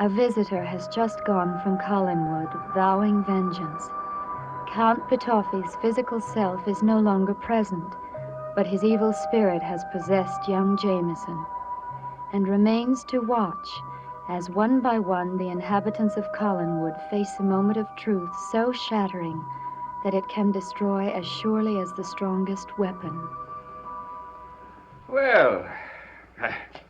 A visitor has just gone from Collinwood, vowing vengeance. Count Petofi's physical self is no longer present, but his evil spirit has possessed young Jameson, and remains to watch as one by one the inhabitants of Collinwood face a moment of truth so shattering that it can destroy as surely as the strongest weapon. Well,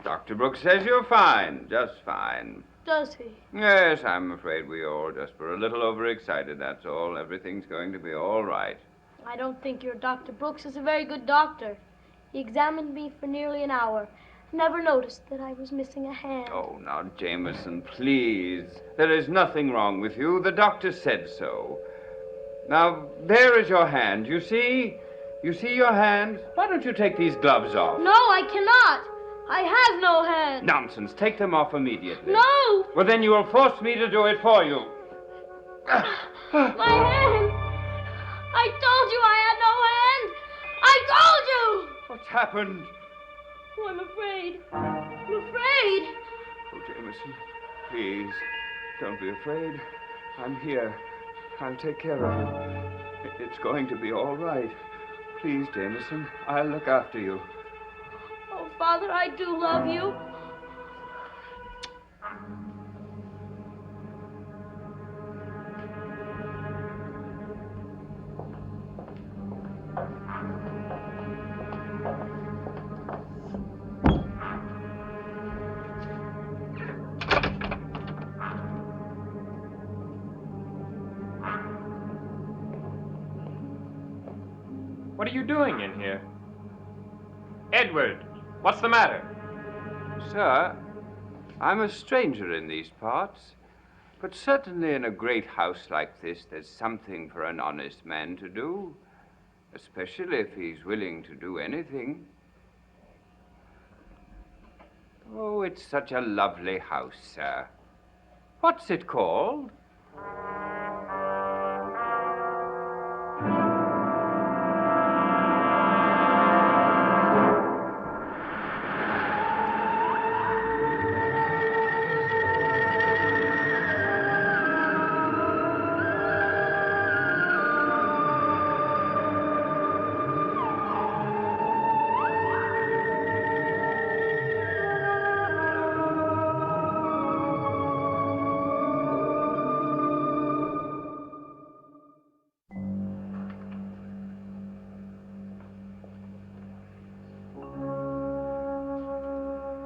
Dr. Brooks says you're fine, just fine. Does he? Yes, I'm afraid we all just were a little overexcited, that's all. Everything's going to be all right. I don't think your Dr. Brooks is a very good doctor. He examined me for nearly an hour. Never noticed that I was missing a hand. Oh, now, Jameson, please. There is nothing wrong with you. The doctor said so. Now, there is your hand. You see? You see your hand? Why don't you take these gloves off? No, I cannot. I have no hand. Nonsense. Take them off immediately. No! Well, then you will force me to do it for you. My hand! I told you I had no hand! I told you! What's happened? Oh, I'm afraid. I'm afraid. Oh, Jameson, please, don't be afraid. I'm here. I'll take care of you. It's going to be all right. Please, Jameson, I'll look after you. Oh, Father, I do love you. What are you doing in here? Edward, what's the matter? Sir, I'm a stranger in these parts, but certainly in a great house like this, there's something for an honest man to do, especially if he's willing to do anything. Oh, it's such a lovely house, sir. What's it called?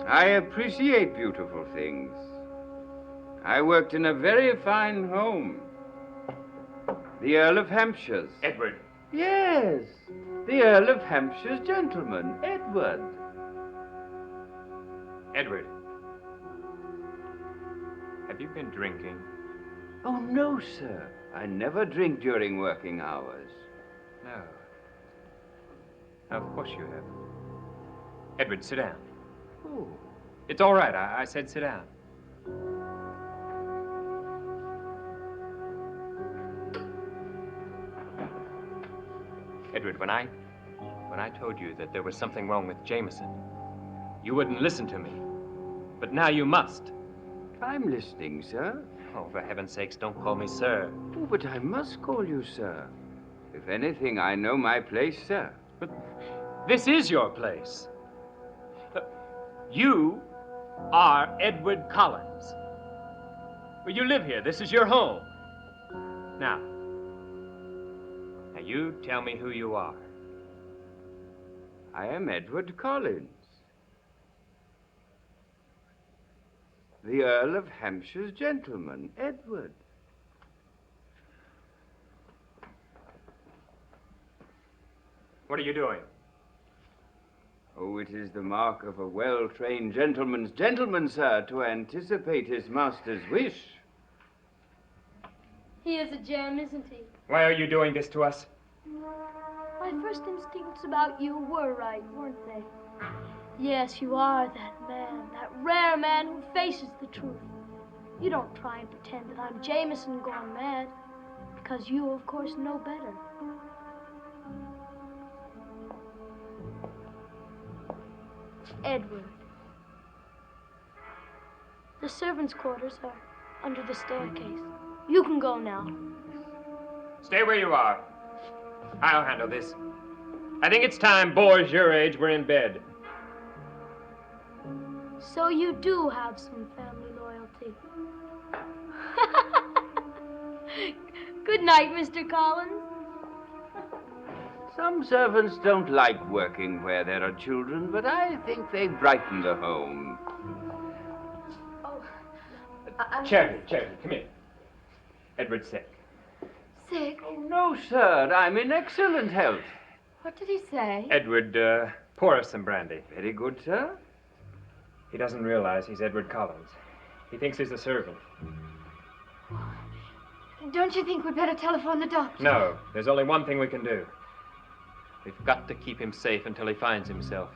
I appreciate beautiful things. I worked in a very fine home. The Earl of Hampshire's. Edward. Yes, the Earl of Hampshire's gentleman, Edward. Edward. Have you been drinking? Oh, no, sir. I never drink during working hours. No. Of course you have. Edward, sit down. Oh. It's all right. I said sit down. Edward, when I told you that there was something wrong with Jameson, you wouldn't listen to me. But now you must. I'm listening, sir. Oh, for heaven's sakes, don't call me sir. Oh, but I must call you sir. If anything, I know my place, sir. But this is your place. You are Edward Collins. Well, you live here. This is your home. Now, you tell me who you are. I am Edward Collins, the Earl of Hampshire's gentleman, Edward. What are you doing? Oh, it is the mark of a well-trained gentleman's gentleman, sir, to anticipate his master's wish. He is a gem, isn't he? Why are you doing this to us? My first instincts about you were right, weren't they? Yes, you are that man, that rare man who faces the truth. You don't try and pretend that I'm Jameson gone mad, because you, of course, know better. Edward, The servants' quarters are under the staircase. You can go now. Stay where you are. I'll handle this. I think it's time boys your age were in bed. So you do have some family loyalty. Good night, Mr. Collins. Some servants don't like working where there are children, but I think they brighten the home. Charity, come here. Edward's sick. Sick? Oh, no, sir. I'm in excellent health. What did he say? Edward, pour us some brandy. Very good, sir. He doesn't realize he's Edward Collins. He thinks he's a servant. Don't you think we'd better telephone the doctor? No, there's only one thing we can do. We've got to keep him safe until he finds himself.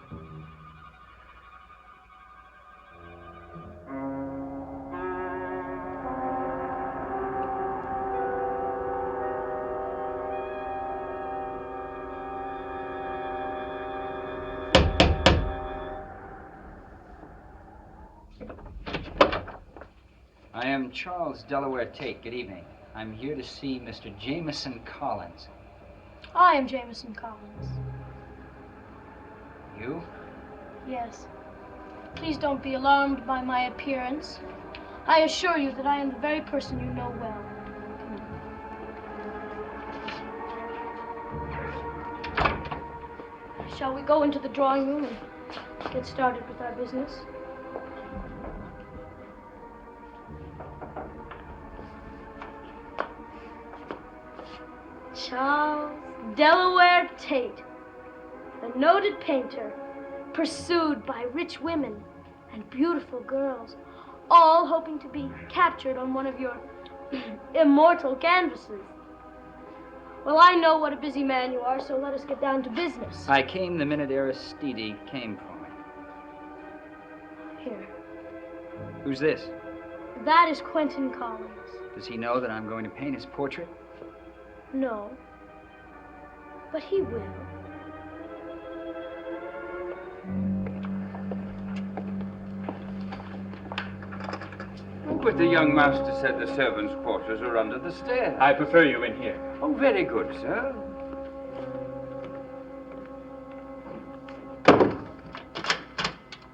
I am Charles Delaware Tate. Good evening. I'm here to see Mr. Jameson Collins. I am Jameson Collins. You? Yes. Please don't be alarmed by my appearance. I assure you that I am the very person you know well. Shall we go into the drawing room and get started with our business? Charles Delaware Tate, the noted painter, pursued by rich women and beautiful girls, all hoping to be captured on one of your immortal canvases. Well, I know what a busy man you are, so let us get down to business. I came the minute Aristide came for me. Here. Who's this? That is Quentin Collins. Does he know that I'm going to paint his portrait? No. But he will. Oh, but the young master said the servants' quarters are under the stairs. I prefer you in here. Oh, very good, sir.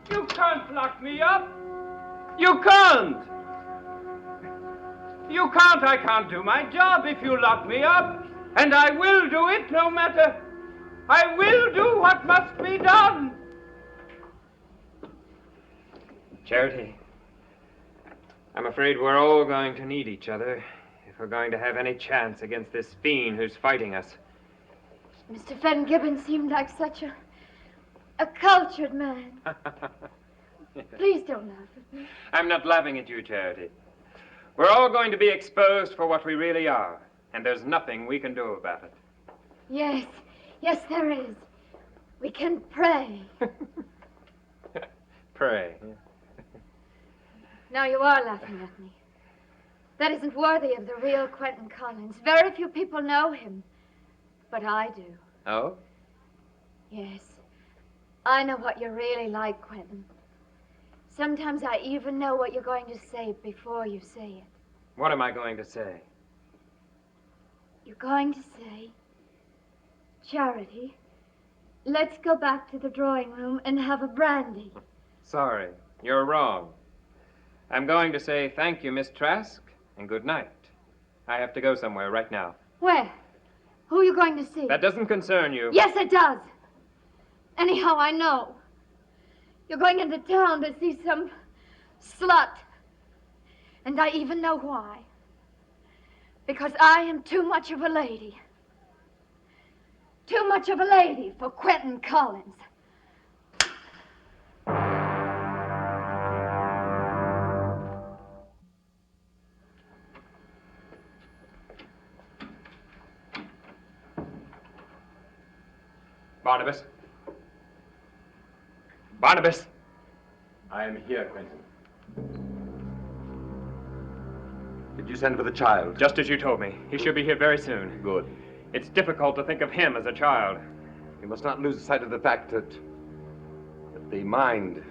You can't lock me up. You can't. You can't. I can't do my job if you lock me up. And I will do it no matter. I will do what must be done. Charity, I'm afraid we're all going to need each other if we're going to have any chance against this fiend who's fighting us. Mr. Fenn Gibbon seemed like such a cultured man. Please don't laugh at me. I'm not laughing at you, Charity. We're all going to be exposed for what we really are, and there's nothing we can do about it. Yes, yes, there is. We can pray. Pray. Now you are laughing at me. That isn't worthy of the real Quentin Collins. Very few people know him, but I do. Oh? Yes, I know what you're really like, Quentin. Sometimes I even know what you're going to say before you say it. What am I going to say? You're going to say, Charity, let's go back to the drawing room and have a brandy. Sorry, you're wrong. I'm going to say thank you, Miss Trask, and good night. I have to go somewhere right now. Where? Who are you going to see? That doesn't concern you. Yes, it does. Anyhow, I know. You're going into town to see some slut. And I even know why. Because I am too much of a lady. Too much of a lady for Quentin Collins. Barnabas? Barnabas? I am here, Quentin. Did you send for the child? Just as you told me. He should be here very soon. Good. It's difficult to think of him as a child. We must not lose sight of the fact that the mind is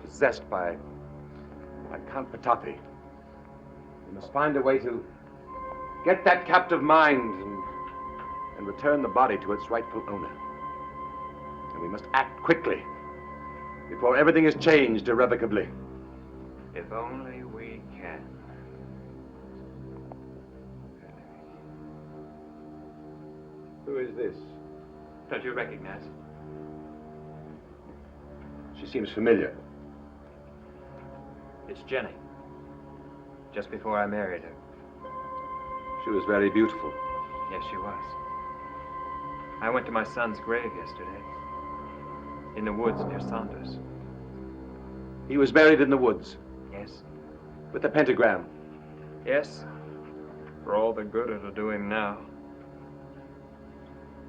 possessed by Like Count Petofi. We must find a way to get that captive mind and return the body to its rightful owner. And we must act quickly before everything is changed irrevocably. If only we can. Who is this? Don't you recognize? She seems familiar. It's Jenny. Just before I married her. She was very beautiful. Yes, she was. I went to my son's grave yesterday. In the woods near Saunders. He was buried in the woods Yes. with a pentagram. Yes. For all the good it'll do him now.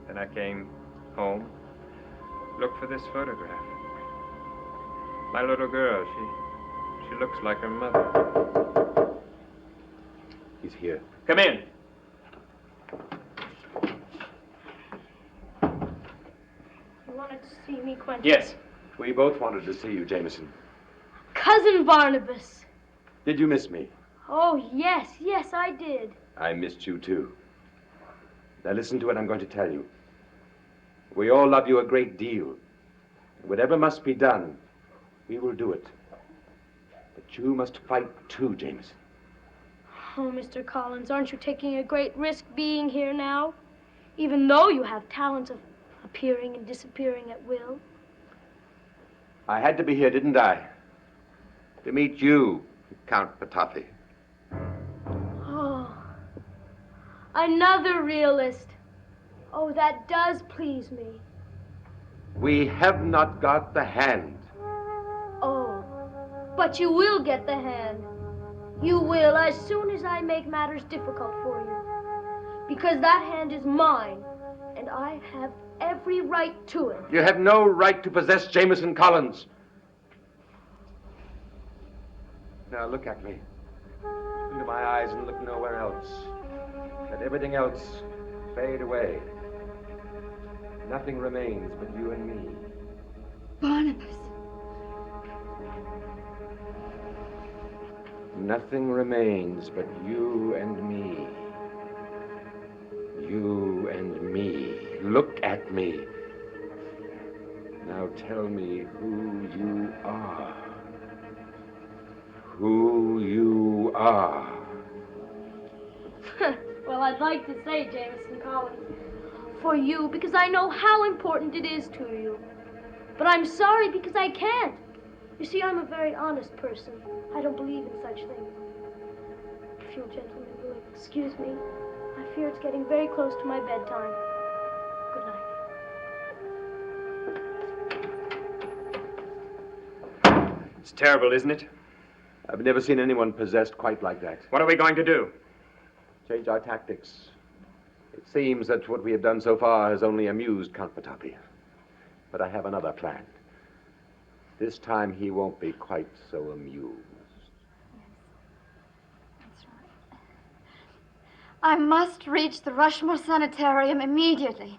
Then I came home, looked for this photograph. My little girl, she looks like her mother. He's here. Come in. You wanted to see me, Quentin? Yes. We both wanted to see you, Jameson. Cousin Barnabas. Did you miss me? Oh, yes, yes, I did. I missed you too. Now listen to what I'm going to tell you. We all love you a great deal. Whatever must be done, we will do it. But you must fight too, Jameson. Oh, Mr. Collins, aren't you taking a great risk being here now? Even though you have talents of appearing and disappearing at will. I had to be here, didn't I? To meet you, Count Petofi. Oh, another realist. Oh, that does please me. We have not got the hand. Oh, but you will get the hand. You will as soon as I make matters difficult for you. Because that hand is mine, and I have every right to it. You have no right to possess Jameson Collins. Now look at me. Into my eyes and look nowhere else. Let everything else fade away. Nothing remains but you and me. Barnabas. Nothing remains but you and me. You and me. Look at me. Now tell me who you are. Who you are. Well, I'd like to say, Jameson Collins, for you, because I know how important it is to you. But I'm sorry because I can't. You see, I'm a very honest person. I don't believe in such things. If you gentlemen will excuse me, I fear it's getting very close to my bedtime. Good night. It's terrible, isn't it? I've never seen anyone possessed quite like that. What are we going to do? Change our tactics. It seems that what we have done so far has only amused Count Petofi. But I have another plan. This time he won't be quite so amused. That's right. I must reach the Rushmore Sanitarium immediately.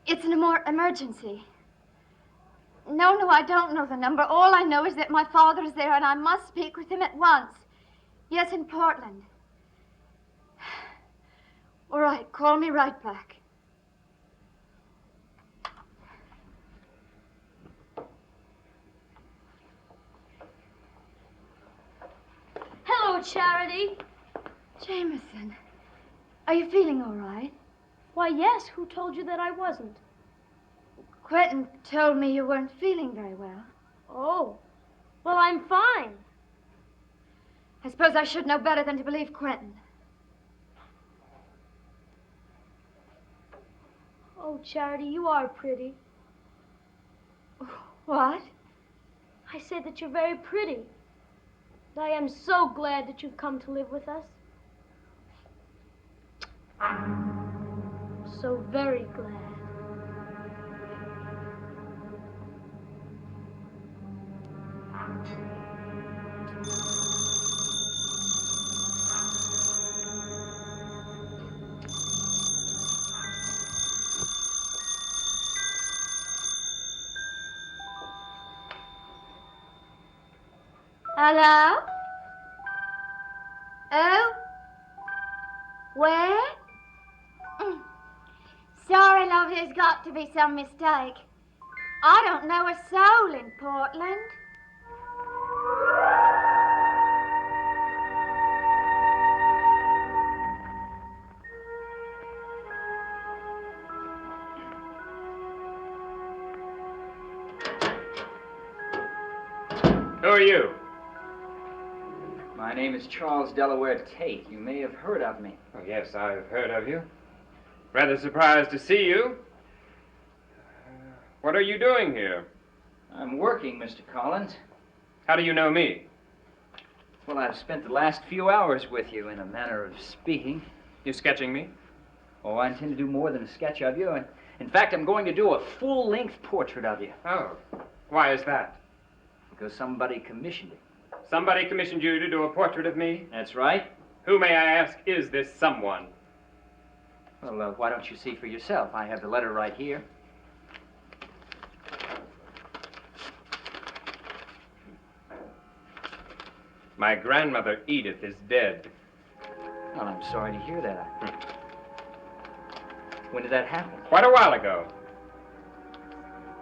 It's an emergency. No, I don't know the number. All I know is that my father is there and I must speak with him at once. Yes, in Portland. All right, call me right back. Hello, Charity. Jameson, are you feeling all right? Why, yes, who told you that I wasn't? Quentin told me you weren't feeling very well. Oh, well, I'm fine. I suppose I should know better than to believe Quentin. Oh, Charity, you are pretty. What? I said that you're very pretty. And I am so glad that you've come to live with us. So very glad. Hello? Oh? Where? Sorry, love, there's got to be some mistake. I don't know a soul in Portland. Who are you? My name is Charles Delaware Tate. You may have heard of me. Oh, yes, I've heard of you. Rather surprised to see you. What are you doing here? I'm working, Mr. Collins. How do you know me? Well, I've spent the last few hours with you, in a manner of speaking. You sketching me? Oh, I intend to do more than a sketch of you. In fact, I'm going to do a full-length portrait of you. Oh, why is that? Because somebody commissioned it. Somebody commissioned you to do a portrait of me? That's right. Who, may I ask, is this someone? Well, why don't you see for yourself? I have the letter right here. My grandmother, Edith, is dead. Well, I'm sorry to hear that. When did that happen? Quite a while ago.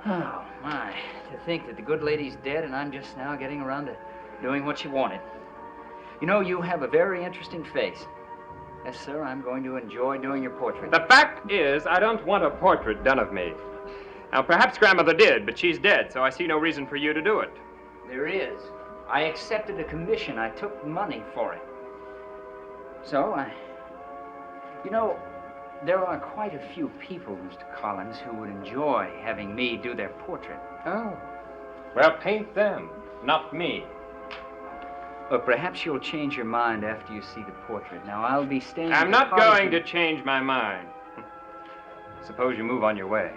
Oh, my. To think that the good lady's dead and I'm just now getting around to doing what she wanted. You know, you have a very interesting face. Yes, sir, I'm going to enjoy doing your portrait. The fact is, I don't want a portrait done of me. Now, perhaps grandmother did, but she's dead, so I see no reason for you to do it. There is. I accepted a commission. I took money for it. So, you know, there are quite a few people, Mr. Collins, who would enjoy having me do their portrait. Oh. Well, paint them, not me. But perhaps you'll change your mind after you see the portrait. Now, I'll be staying... I'm not going to change my mind. Suppose you move on your way.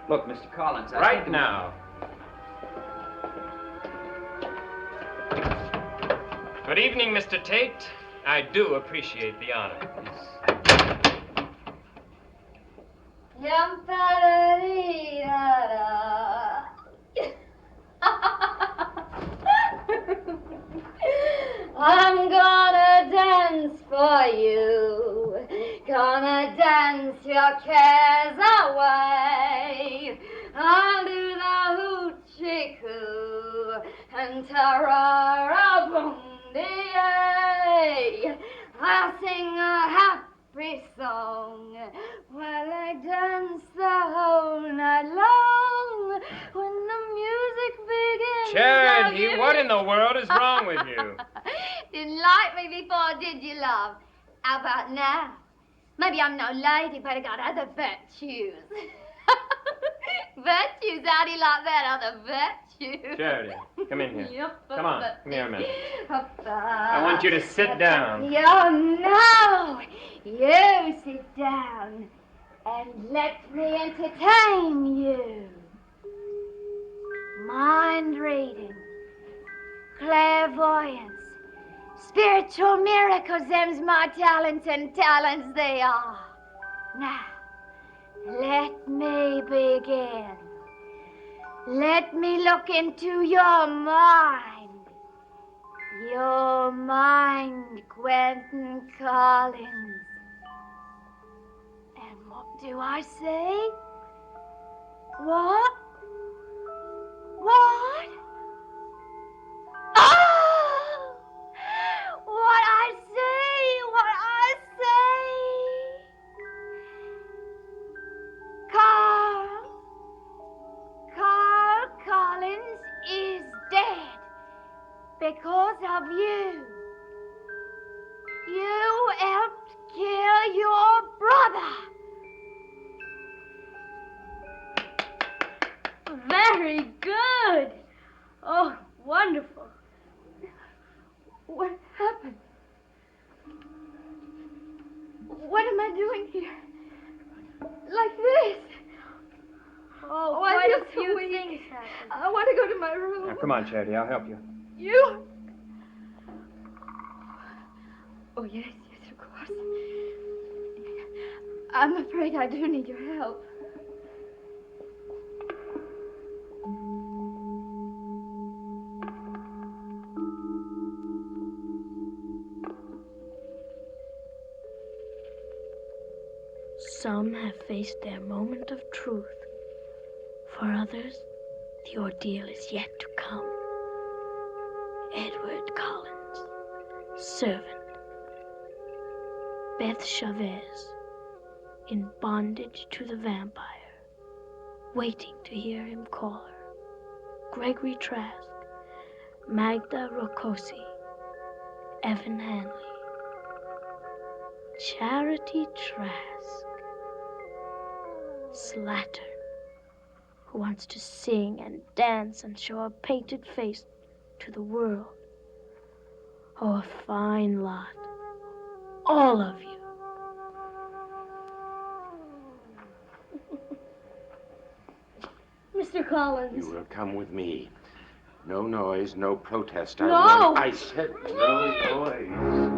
Look, Mr. Collins, I Right think now. Good evening, Mr. Tate. I do appreciate the honor. I'm gonna dance for you, gonna dance your cares away. I'll do the hoochie coo and ta-ra-ra-boom-dee-ay. I'll sing a happy song while I dance the whole night long. When the music begins, Charity, what in the world is wrong with you? Didn't like me before, did you, love? How about now? Maybe I'm no lady, but I got other virtues. Virtues? How do you like that, other virtues? Charity, come in here. Yep. Come on, come here a minute. I I want you to sit down. Oh, no. You sit down and let me entertain you. Mind reading, clairvoyance, spiritual miracles, them's my talents, and talents they are. Now, let me begin. Let me look into your mind. Your mind, Quentin Collins. And what do I say? What? What? Oh! What I say, what I say. Carl Collins is dead because of you. You helped kill your brother. Very good. Oh, wonderful. What happened? What am I doing here? Like this? Oh, I quite feel a few so weak. things happened. I want to go to my room. Now, come on, Charity, I'll help you. You? Oh, yes, of course. I'm afraid I do need your help. Some have faced their moment of truth. For others, the ordeal is yet to come. Edward Collins, servant. Beth Chavez, in bondage to the vampire, waiting to hear him call her. Gregory Trask, Magda Rocosi, Evan Hanley, Charity Trask, Slattern, who wants to sing and dance and show a painted face to the world. Oh, a fine lot, all of you. Mr. Collins. You will come with me. No noise, no protest. No! I said no noise.